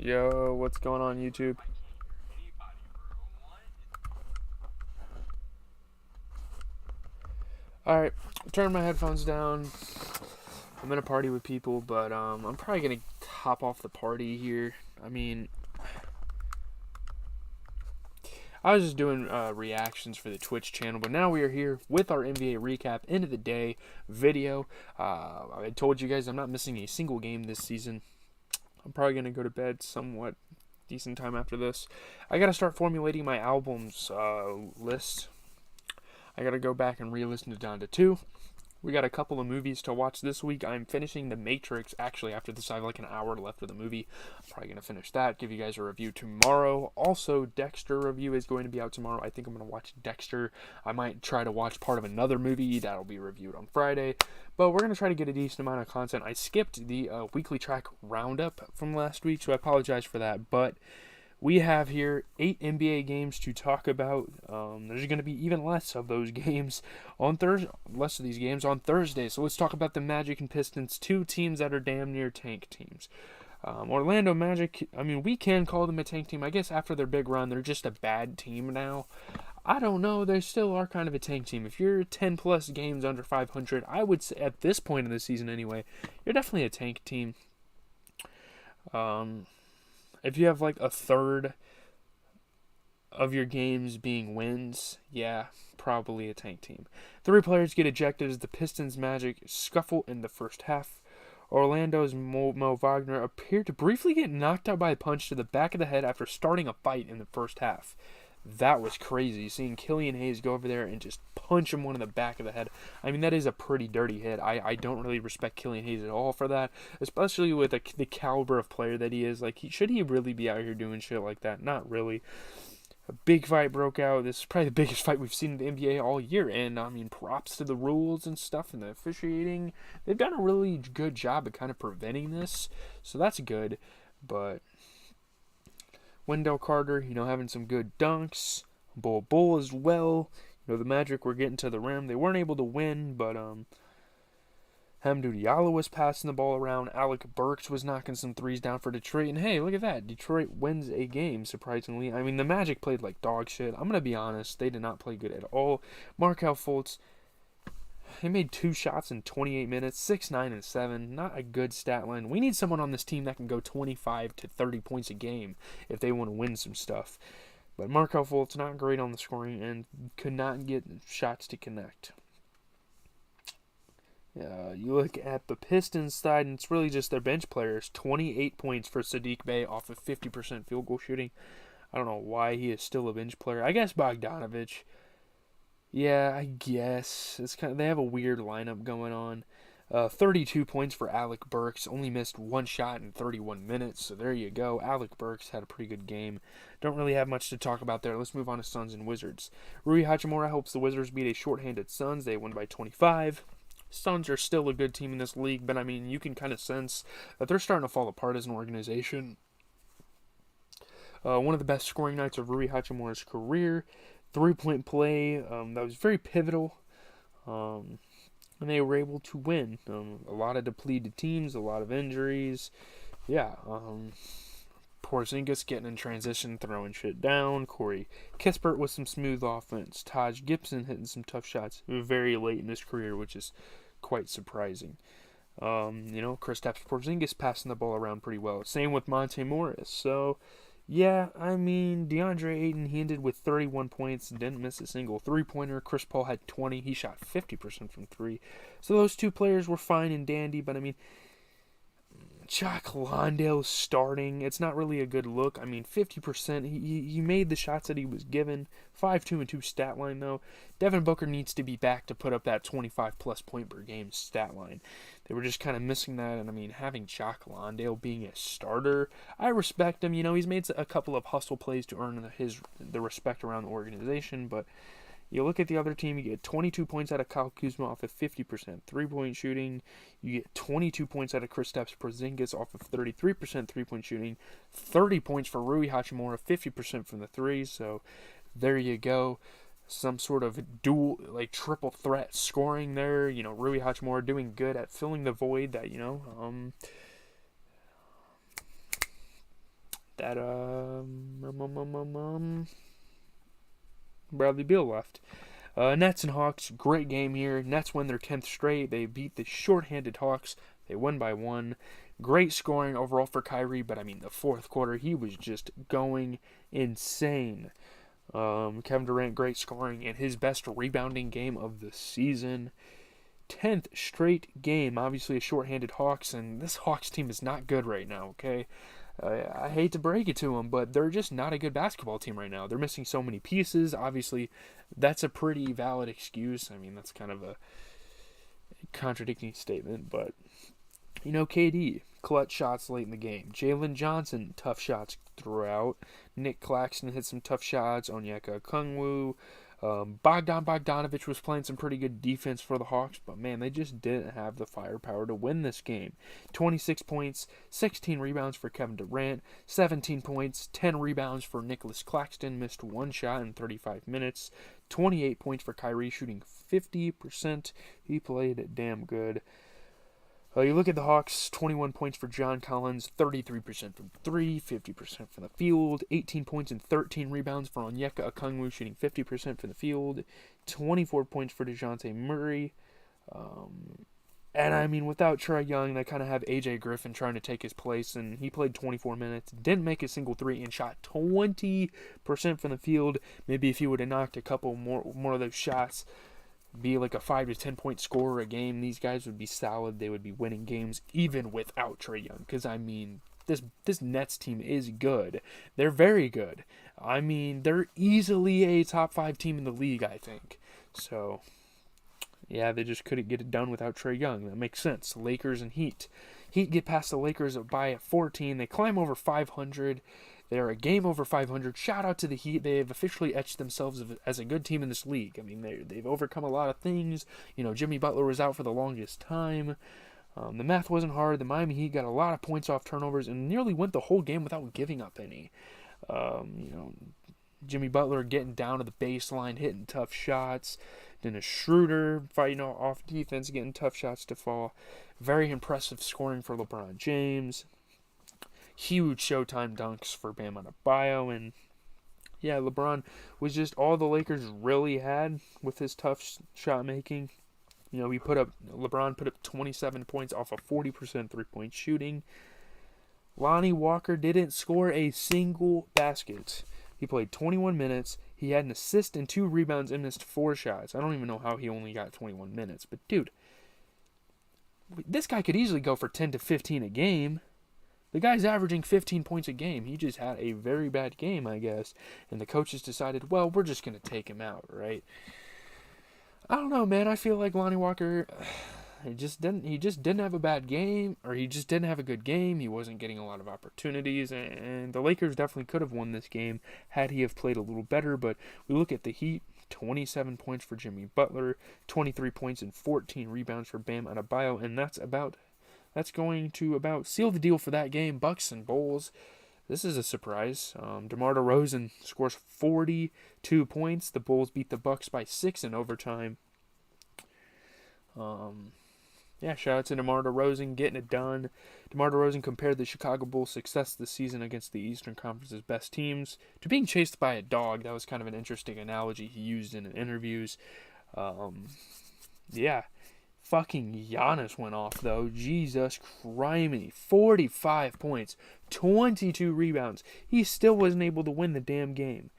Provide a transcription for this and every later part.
Yo, what's going on YouTube? Alright, turn my headphones down. I'm in a party with people, but I'm probably gonna hop off the party here. I mean, I was just doing reactions for the Twitch channel, but now we are here with our NBA recap, end of the day video. I told you guys I'm not missing a single game this season. I'm probably gonna go to bed somewhat decent time after this. I gotta start formulating my albums list. I gotta go back and re-listen to Donda 2. We got a couple of movies to watch this week. I'm finishing The Matrix. Actually, after this, I have like an hour left of the movie. I'm probably going to finish that, give you guys a review tomorrow. Also, Dexter review is going to be out tomorrow. I think I'm going to watch Dexter. I might try to watch part of another movie. That'll be reviewed on Friday. But we're going to try to get a decent amount of content. I skipped the weekly track roundup from last week, so I apologize for that. But we have here 8 NBA games to talk about. There's going to be even less of those games on Thursday. Less of these games on Thursday. So let's talk about the Magic and Pistons, two teams that are damn near tank teams. Orlando Magic, I mean, we can call them a tank team. I guess after their big run, they're just a bad team now. I don't know. They still are kind of a tank team. If you're 10 plus games under 500, I would say at this point in the season anyway, you're definitely a tank team. If you have like a third of your games being wins, yeah, probably a tank team. 3 players get ejected as the Pistons Magic scuffle in the first half. Orlando's Mo Wagner appeared to briefly get knocked out by a punch to the back of the head after starting a fight in the first half. That was crazy, seeing Killian Hayes go over there and just punch him one in the back of the head. I mean, that is a pretty dirty hit. I don't really respect Killian Hayes at all for that, especially with the caliber of player that he is. Like, should he really be out here doing shit like that? Not really. A big fight broke out. This is probably the biggest fight we've seen in the NBA all year, and I mean, props to the rules and stuff and the officiating. They've done a really good job of kind of preventing this, so that's good, but Wendell Carter, having some good dunks. Bull as well. The Magic were getting to the rim. They weren't able to win, but Hamidou Diallo was passing the ball around. Alec Burks was knocking some threes down for Detroit. And hey, look at that. Detroit wins a game, surprisingly. I mean, the Magic played like dog shit. I'm going to be honest. They did not play good at all. Markelle Fultz, he made 2 shots in 28 minutes, 6, 9, and 7. Not a good stat line. We need someone on this team that can go 25 to 30 points a game if they want to win some stuff. But Markelle Fultz, not great on the scoring and could not get shots to connect. You look at the Pistons side, and it's really just their bench players. 28 points for Saddiq Bey off of 50% field goal shooting. I don't know why he is still a bench player. I guess Bogdanovich. Yeah, I guess they have a weird lineup going on. 32 points for Alec Burks. Only missed 1 shot in 31 minutes. So there you go. Alec Burks had a pretty good game. Don't really have much to talk about there. Let's move on to Suns and Wizards. Rui Hachimura helps the Wizards beat a shorthanded Suns. They win by 25. Suns are still a good team in this league, but I mean, you can kind of sense that they're starting to fall apart as an organization. One of the best scoring nights of Rui Hachimura's career. 3-point play that was very pivotal, and they were able to win. A lot of depleted teams, a lot of injuries. Yeah, Porzingis getting in transition, throwing shit down. Corey Kispert with some smooth offense. Taj Gibson hitting some tough shots very late in his career, which is quite surprising. Kristaps Porzingis passing the ball around pretty well. Same with Monte Morris. So, yeah, I mean, DeAndre Ayton, he ended with 31 points, didn't miss a single 3-pointer. Chris Paul had 20. He shot 50% from 3. So those two players were fine and dandy, but I mean, Jock Landale starting, it's not really a good look. I mean, 50%, he made the shots that he was given. 5, 2, and 2 stat line, though. Devin Booker needs to be back to put up that 25-plus point per game stat line. They were just kind of missing that, and I mean, having Jock Landale being a starter, I respect him. He's made a couple of hustle plays to earn the respect around the organization, but you look at the other team, you get 22 points out of Kyle Kuzma off of 50% 3-point shooting. You get 22 points out of Kristaps Porzingis off of 33% 3-point shooting. 30 points for Rui Hachimura, 50% from the 3. So there you go. Some sort of dual, triple threat scoring there. Rui Hachimura doing good at filling the void that, that Bradley Beal left. Nets and Hawks, great game here. Nets win their 10th straight. They beat the shorthanded Hawks. They win by 1. Great scoring overall for Kyrie, but I mean, the fourth quarter, he was just going insane. Kevin Durant, great scoring, and his best rebounding game of the season. 10th straight game, obviously a shorthanded Hawks, and this Hawks team is not good right now, okay? I hate to break it to them, but they're just not a good basketball team right now. They're missing so many pieces. Obviously, that's a pretty valid excuse. I mean, that's kind of a contradicting statement, but, you know, KD, clutch shots late in the game. Jalen Johnson, tough shots throughout. Nick Claxton hit some tough shots. Onyeka Okongwu. Bogdan Bogdanovic was playing some pretty good defense for the Hawks, but man, they just didn't have the firepower to win this game. 26 points, 16 rebounds for Kevin Durant, 17 points, 10 rebounds for Nicholas Claxton, missed 1 shot in 35 minutes, 28 points for Kyrie, shooting 50%. He played damn good. You look at the Hawks, 21 points for John Collins, 33% from 3, 50% from the field, 18 points and 13 rebounds for Onyeka Okongwu, shooting 50% from the field, 24 points for DeJounte Murray. And I mean, without Trae Young, they kind of have A.J. Griffin trying to take his place, and he played 24 minutes, didn't make a single 3, and shot 20% from the field. Maybe if he would have knocked a couple more of those shots, be like a 5 to 10 point scorer a game, these guys would be solid. They would be winning games even without Trae Young. Because I mean, this Nets team is good. They're very good. I mean, they're easily a top 5 team in the league, I think. So yeah, they just couldn't get it done without Trae Young. That makes sense. Lakers and Heat. Heat get past the Lakers by 14. They climb over 500. They're a game over 500. Shout out to the Heat. They have officially etched themselves as a good team in this league. I mean, they've overcome a lot of things. You know, Jimmy Butler was out for the longest time. The math wasn't hard. The Miami Heat got a lot of points off turnovers and nearly went the whole game without giving up any. You know, Jimmy Butler getting down to the baseline, hitting tough shots. Dennis Schroeder fighting off defense, getting tough shots to fall. Very impressive scoring for LeBron James. Huge Showtime dunks for Bam Adebayo, and yeah, LeBron was just all the Lakers really had with his tough shot making. You know, LeBron put up 27 points off of 40% 3-point shooting. Lonnie Walker didn't score a single basket. He played 21 minutes. He had an assist and 2 rebounds and missed 4 shots. I don't even know how he only got 21 minutes, but dude, this guy could easily go for 10 to 15 a game. The guy's averaging 15 points a game. He just had a very bad game, I guess. And the coaches decided, well, we're just going to take him out, right? I don't know, man. I feel like Lonnie Walker, he just didn't have a bad game, or he just didn't have a good game. He wasn't getting a lot of opportunities, and the Lakers definitely could have won this game had he have played a little better. But we look at the Heat. 27 points for Jimmy Butler, 23 points and 14 rebounds for Bam Adebayo, and that's going to about seal the deal for that game. Bucks and Bulls. This is a surprise. DeMar DeRozan scores 42 points. The Bulls beat the Bucks by 6 in overtime. Shout out to DeMar DeRozan getting it done. DeMar DeRozan compared the Chicago Bulls' success this season against the Eastern Conference's best teams to being chased by a dog. That was kind of an interesting analogy he used in interviews. Fucking Giannis went off, though. Jesus criminy. 45 points, 22 rebounds. He still wasn't able to win the damn game.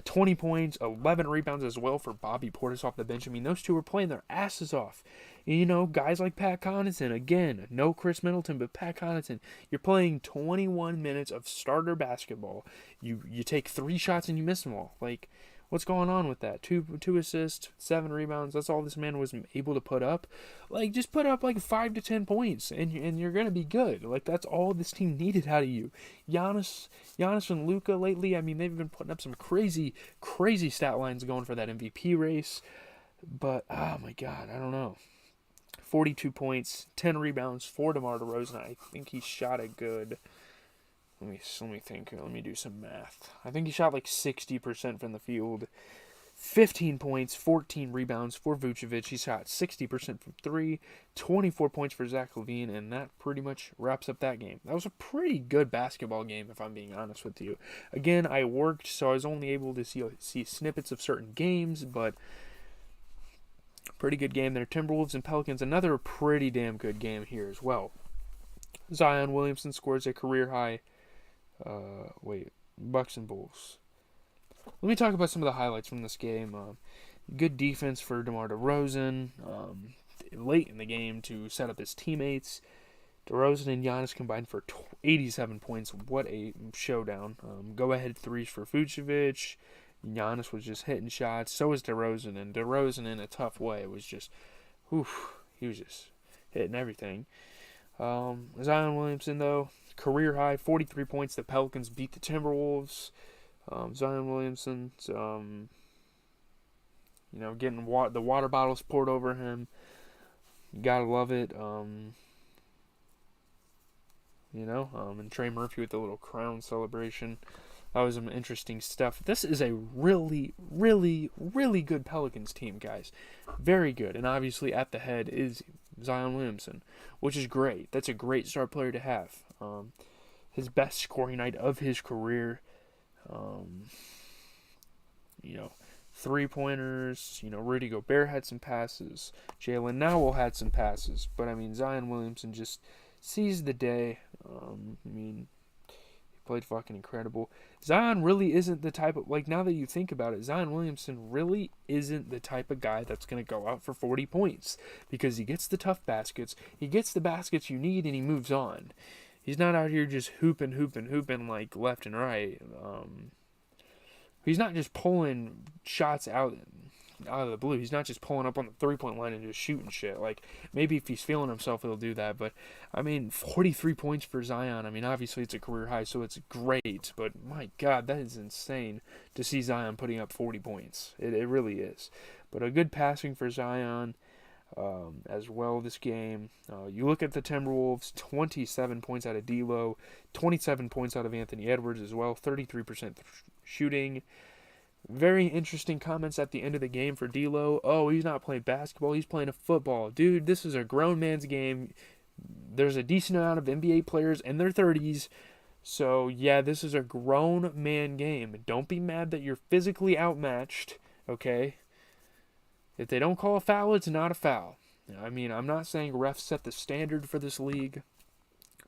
20 points, 11 rebounds as well for Bobby Portis off the bench. I mean, those two were playing their asses off. And, you know, guys like Pat Connaughton, again, no Chris Middleton, but Pat Connaughton, you're playing 21 minutes of starter basketball. You take 3 shots and you miss them all. Like, what's going on with that? Two assists, 7 rebounds. That's all this man was able to put up. Like, just put up like 5 to 10 points, and you're gonna be good. Like, that's all this team needed out of you. Giannis and Luka lately. I mean, they've been putting up some crazy stat lines going for that MVP race. But oh my God, I don't know. 42 points, 10 rebounds for DeMar DeRozan. I think he shot a good. Let me think. Let me do some math. I think he shot like 60% from the field, 15 points, 14 rebounds for Vucevic. He shot 60% from 3, 24 points for Zach LaVine, and that pretty much wraps up that game. That was a pretty good basketball game, if I'm being honest with you. Again, I worked, so I was only able to see snippets of certain games, but pretty good game there. Timberwolves and Pelicans, another pretty damn good game here as well. Zion Williamson scores a career high. Bucks and Bulls. Let me talk about some of the highlights from this game. Good defense for DeMar DeRozan late in the game to set up his teammates. DeRozan and Giannis combined for 87 points. What a showdown. Go-ahead threes for Vucevic. Giannis was just hitting shots. So was DeRozan. And DeRozan, in a tough way, was just, he was just hitting everything. Zion Williamson, though, career high, 43 points. The Pelicans beat the Timberwolves. Zion Williamson, getting the water bottles poured over him. You gotta love it. And Trey Murphy with the little crown celebration. That was some interesting stuff. This is a really, really, really good Pelicans team, guys. Very good. And obviously at the head is Zion Williamson, which is great. That's a great star player to have. His best scoring night of his career. Three-pointers. Rudy Gobert had some passes. Jalen Nowell had some passes. But, Zion Williamson just seized the day. He played fucking incredible. Zion really isn't the type of, now that you think about it, Zion Williamson really isn't the type of guy that's going to go out for 40 points. Because he gets the tough baskets. He gets the baskets you need, and he moves on. He's not out here just hooping like left and right. He's not just pulling shots out of the blue. He's not just pulling up on the three-point line and just shooting shit. Maybe if he's feeling himself, he'll do that. But, 43 points for Zion. Obviously it's a career high, so it's great. But, my God, that is insane to see Zion putting up 40 points. It really is. But a good passing for Zion. As well this game. You look at the Timberwolves, 27 points out of D'Lo, 27 points out of Anthony Edwards as well, 33% shooting. Very interesting comments at the end of the game for D'Lo. Oh, he's not playing basketball, he's playing a football. Dude, this is a grown man's game. There's a decent amount of NBA players in their 30s. So, yeah, this is a grown man game. Don't be mad that you're physically outmatched, okay? If they don't call a foul, it's not a foul. I'm not saying refs set the standard for this league,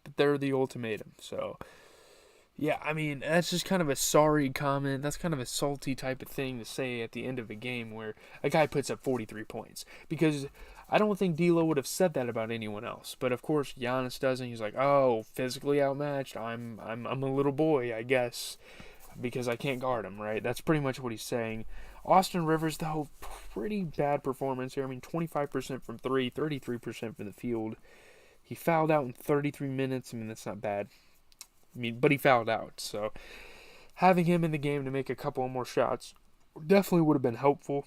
but they're the ultimatum. So, yeah, that's just kind of a sorry comment. That's kind of a salty type of thing to say at the end of a game where a guy puts up 43 points. Because I don't think D'Lo would have said that about anyone else. But, of course, Giannis doesn't. He's like, oh, physically outmatched. I'm a little boy, I guess, because I can't guard him, right? That's pretty much what he's saying. Austin Rivers, though, pretty bad performance here. 25% from 3, 33% from the field. He fouled out in 33 minutes. That's not bad. But he fouled out. So, having him in the game to make a couple more shots definitely would have been helpful.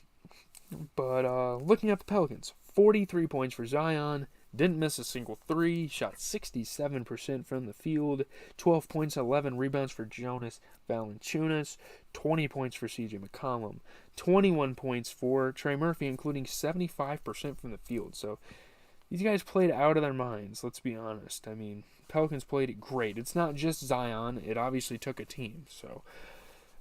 But, looking at the Pelicans, 43 points for Zion. Didn't miss a single three. Shot 67% from the field. 12 points, 11 rebounds for Jonas Valanciunas. 20 points for CJ McCollum. 21 points for Trey Murphy, including 75% from the field. So these guys played out of their minds, let's be honest. Pelicans played it great. It's not just Zion. It obviously took a team. So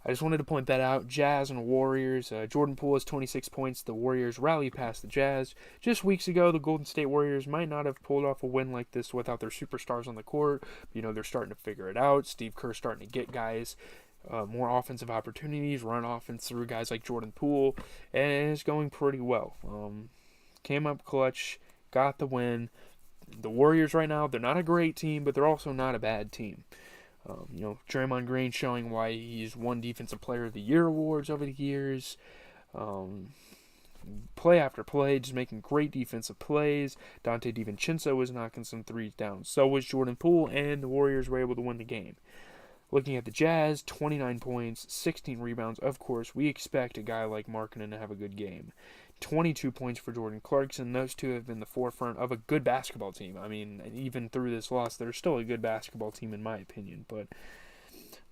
I just wanted to point that out. Jazz and Warriors. Jordan Poole has 26 points. The Warriors rally past the Jazz. Just weeks ago, the Golden State Warriors might not have pulled off a win like this without their superstars on the court. They're starting to figure it out. Steve Kerr's starting to get guys more offensive opportunities, run offense through guys like Jordan Poole, and it's going pretty well. Came up clutch, got the win. The Warriors right now, they're not a great team, but they're also not a bad team. Draymond Green showing why he's won Defensive Player of the Year awards over the years. Play after play, just making great defensive plays. Dante DiVincenzo was knocking some threes down. So was Jordan Poole, and the Warriors were able to win the game. Looking at the Jazz, 29 points, 16 rebounds. Of course, we expect a guy like Markkanen to have a good game. 22 points for Jordan Clarkson. Those two have been the forefront of a good basketball team. Even through this loss, they're still a good basketball team in my opinion. But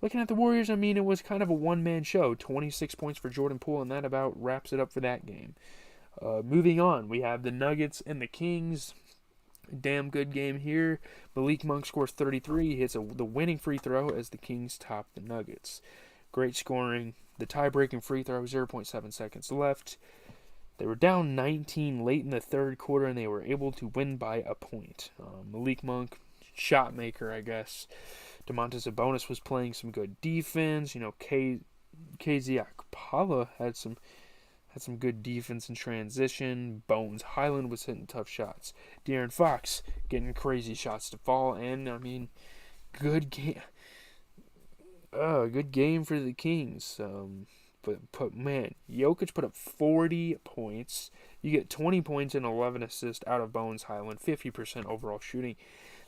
looking at the Warriors, I mean, it was kind of a one-man show. 26 points for Jordan Poole, and that about wraps it up for that game. Moving on, we have the Nuggets and the Kings. Damn good game here. Malik Monk scores 33. He hits the winning free throw as the Kings top the Nuggets. Great scoring. The tie-breaking free throw, 0.7 seconds left. They were down 19 late in the third quarter, and they were able to win by a point. Malik Monk, shot maker, I guess. Domantas Sabonis was playing some good defense. KZ Okpala had some good defense in transition. Bones Highland was hitting tough shots. De'Aaron Fox getting crazy shots to fall. And, I mean, good game. Good game for the Kings. But man, Jokic put up 40 points. You get 20 points and 11 assists out of Bones Highland, 50% overall shooting.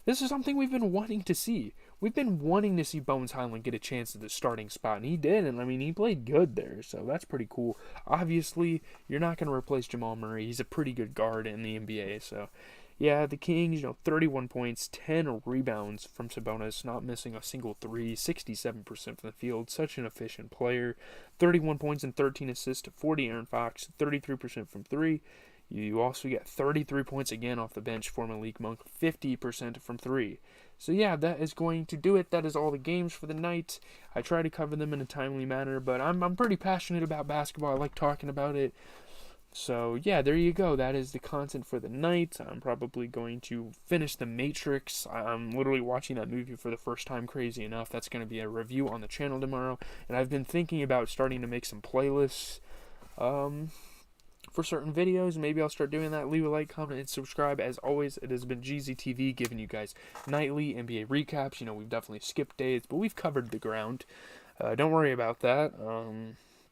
This is something we've been wanting to see. We've been wanting to see Bones Highland get a chance at the starting spot, and he did, and I mean, he played good there, so that's pretty cool. Obviously, you're not going to replace Jamal Murray. He's a pretty good guard in the NBA, so yeah, the Kings, 31 points, 10 rebounds from Sabonis, not missing a single three, 67% from the field, such an efficient player. 31 points and 13 assists to 40 Aaron Fox, 33% from three. You also get 33 points again off the bench for Malik Monk, 50% from three. So yeah, that is going to do it. That is all the games for the night. I try to cover them in a timely manner, but I'm pretty passionate about basketball. I like talking about it. So yeah, there you go. That is the content for the night. I'm probably going to finish The Matrix. I'm literally watching that movie for the first time, crazy enough. That's going to be a review on the channel tomorrow. And I've been thinking about starting to make some playlists for certain videos. Maybe I'll start doing that. Leave a like, comment, and subscribe. As always, it has been GZTV giving you guys nightly NBA recaps. We've definitely skipped days, but we've covered the ground. Don't worry about that.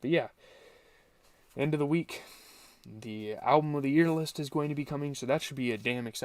But yeah, end of the week. The album of the year list is going to be coming, so that should be a damn exciting